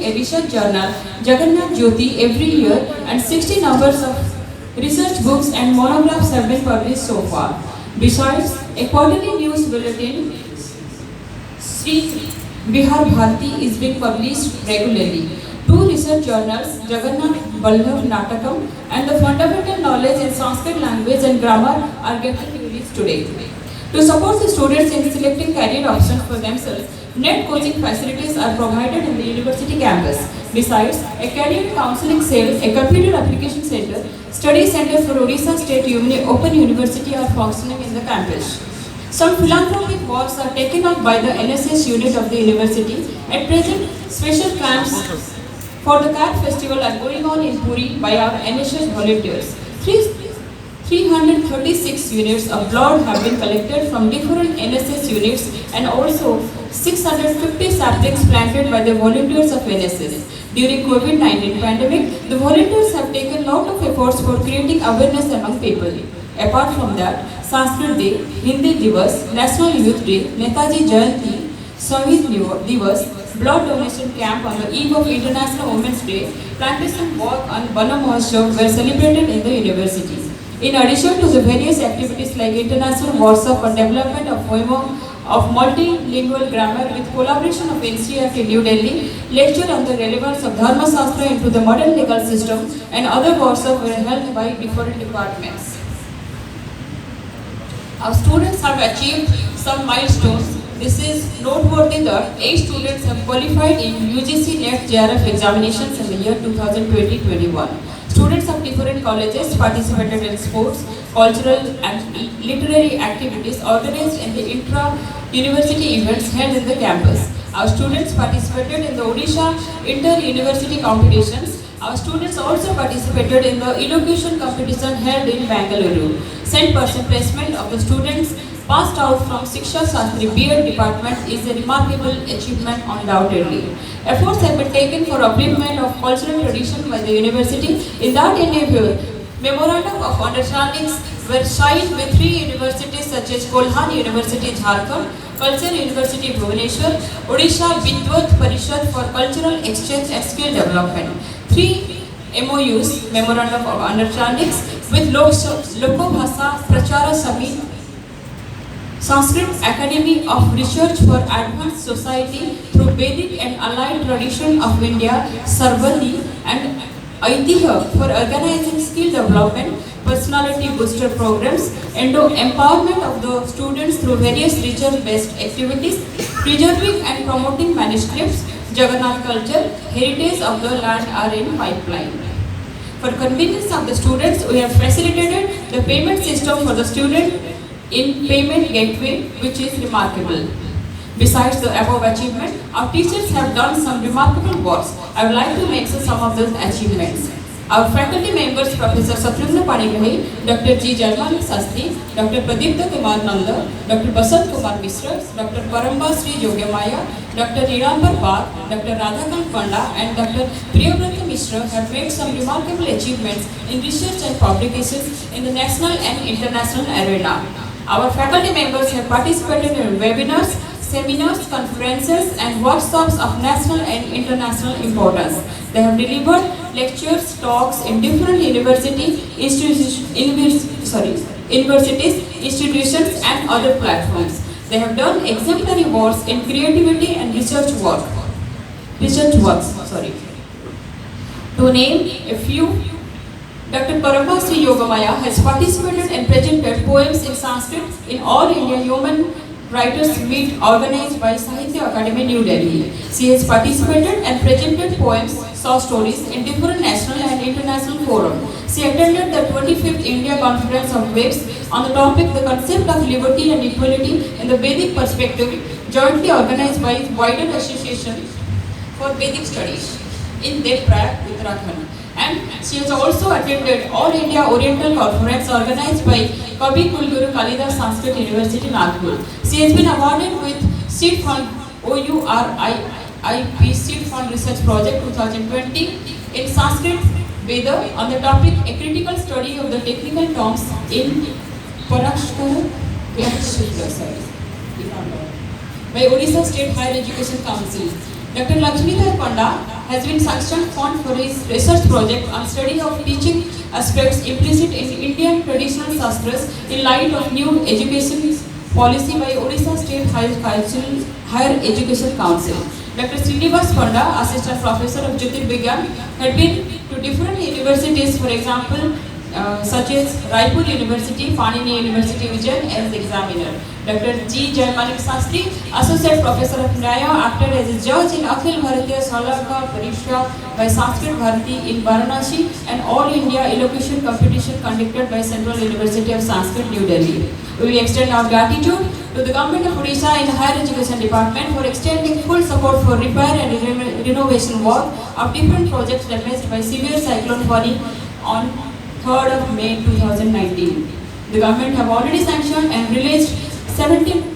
a research journal, Jagannath Jyoti, every year, and 60 numbers of research books and monographs have been published so far. Besides, a quarterly news bulletin, Sri Bihar Bharati, is being published regularly. Two research journals, Jagannath Vallabh Natakam and the Fundamental Knowledge in Sanskrit Language and Grammar, are getting released today. To support the students in selecting career options for themselves, net coaching facilities are provided in the university campus. Besides, a career counseling cell, a computer application center, study center for Odisha State Open University are functioning in the campus. Some philanthropic works are taken up by the NSS unit of the university. At present, special camps for the Cat Festival are going on in Puri by our NSS volunteers. 336 units of blood have been collected from different NSS units and also 650 saplings planted by the volunteers of NSS. During COVID-19 pandemic, the volunteers have taken lot of efforts for creating awareness among people. Apart from that, Sanskrit Day, Hindi Divas, National Youth Day, Netaji Jayanti, Shahid Divas, blood donation camp on the eve of International Women's Day, plantation walk and Bana Mahotsav were celebrated in the universities. In addition to the various activities like International Workshop on Development of Multilingual Grammar with collaboration of NCERT New Delhi, lecture on the relevance of Dharma Shastra into the modern legal system, and other workshops were held by different departments. Our students have achieved some milestones. This is noteworthy that 8 students have qualified in UGC NET JRF examinations in the year 2020-21. Students of different colleges participated in sports, cultural and literary activities organized in the intra-university events held in the campus. Our students participated in the Odisha inter-university competitions. Our students also participated in the elocution competition held in Bangalore. 100% placement of the students passed out from Shiksha Shastri B.Ed department is a remarkable achievement undoubtedly. Efforts have been taken for upliftment of cultural tradition by the university. In that endeavor, memorandum of understandings were signed with 3 universities such as Kolhan University Jharkhand, Culture University Bhubaneswar, Odisha Vidwat Parishad for cultural exchange and skill development. 3 MOUs, memorandum of understandings, with Loko Bhasha Prachara Samit, Sanskrit Academy of Research for Advanced Society through Vedic and Allied Tradition of India, Sarvati, and Aitiha for organizing skill development, personality booster programs, and empowerment of the students through various research-based activities, preserving and promoting manuscripts, Jagannath culture, heritage of the land are in pipeline. For convenience of the students, we have facilitated the payment system for the student in payment gateway, which is remarkable. Besides the above achievement, our teachers have done some remarkable works. I would like to mention some of those achievements. Our faculty members, Professor Satyendra Panigrahi, Dr. G. Jarmani Sastri, Dr. Pradipta Kumar Nanda, Dr. Basant Kumar Mishra, Dr. Paramba Sri Yogamaya, Dr. Nirambar Bhatt, Dr. Radhakant Panda, and Dr. Priyabrata Mishra have made some remarkable achievements in research and publications in the national and international arena. Our faculty members have participated in webinars, seminars, conferences, and workshops of national and international importance. They have delivered lectures, talks in different universities, institutions, and other platforms. They have done exemplary works in creativity and research works. To name a few, Dr. Paramba Sri Yogamaya has participated and presented poems in Sanskrit in All India Human Writers Meet organized by Sahitya Academy, New Delhi. She has participated and presented poems, short stories in different national and international forums. She attended the 25th India Conference of Waves on the topic The Concept of Liberty and Equality in the Vedic Perspective, jointly organized by Wider Association for Vedic Studies in Devprayag, Uttarakhand. And she has also attended All India Oriental Conference organized by Kavi Kulguru Kalidas Sanskrit University, Nagpur. She has been awarded with Seed Fund OURIP Seed Fund Research Project 2020 in Sanskrit Veda on the topic A Critical Study of the Technical Terms in Parashkara by Odisha State Higher Education Council. Dr. Lakshmidhar Panda has been sanctioned fund for his research project on study of teaching aspects implicit in Indian traditional shastras in light of new education policy by Odisha State Higher Education Council. Dr. Srinivas Panda, Assistant Professor of Jyotirvigyan, had been to different universities, for example, such as Raipur University, Panini University, Ujjain as examiner. Dr. G. Jayamalik Sastry, Associate Professor of Nyaya, acted as a judge in Akhil Bharatiya Salaka Pariksha by Sanskrit Bharati in Varanasi and All India Elocution Competition conducted by Central University of Sanskrit, New Delhi. We extend our gratitude to the Government of Odisha and the Higher Education Department for extending full support for repair and renovation work of different projects damaged by severe cyclone Fani on 3rd of May 2019. The government have already sanctioned and released 17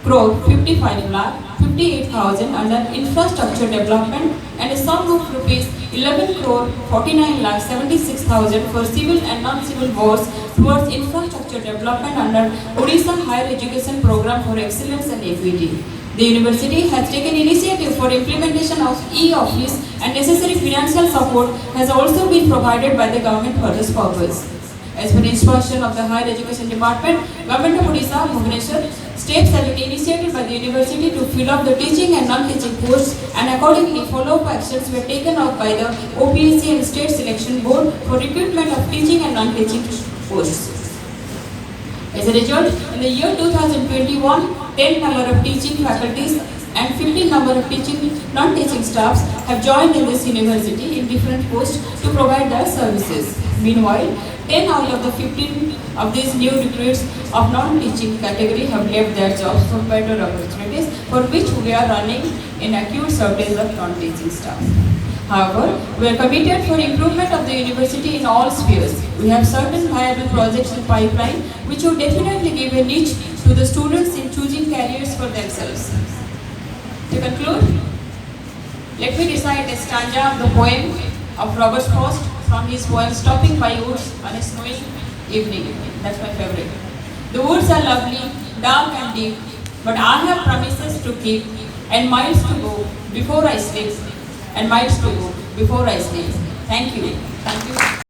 crore 55 lakh 58,000 under infrastructure development and a sum of rupees 11 crore 49 lakh 76,000 for civil and non-civil works towards infrastructure development under Odisha Higher Education Program for Excellence and Equity. The university has taken initiative for implementation of e-office and necessary financial support has also been provided by the government for this purpose. As per instruction of the Higher Education Department, Government of Odisha, Bhubaneswar, steps have been initiated by the university to fill up the teaching and non-teaching posts and accordingly follow-up actions were taken up by the OPSC and State Selection Board for recruitment of teaching and non-teaching posts. As a result, in the year 2021, 10 number of teaching faculties and 15 number of teaching non-teaching staffs have joined in this university in different posts to provide their services. Meanwhile, 10 out of the 15 of these new recruits of non-teaching category have left their jobs for better opportunities, for which we are running an acute shortage of non-teaching staff. However, we are committed for improvement of the university in all spheres. We have certain viable projects in pipeline which will definitely give a niche to the students in choosing careers for themselves. To conclude, let me recite a stanza of the poem of Robert Frost from his poem Stopping by Woods on a Snowy Evening. That's my favorite. The woods are lovely, dark and deep, but I have promises to keep and miles to go before I sleep. And miles to go before I sleep. Thank you. Thank you.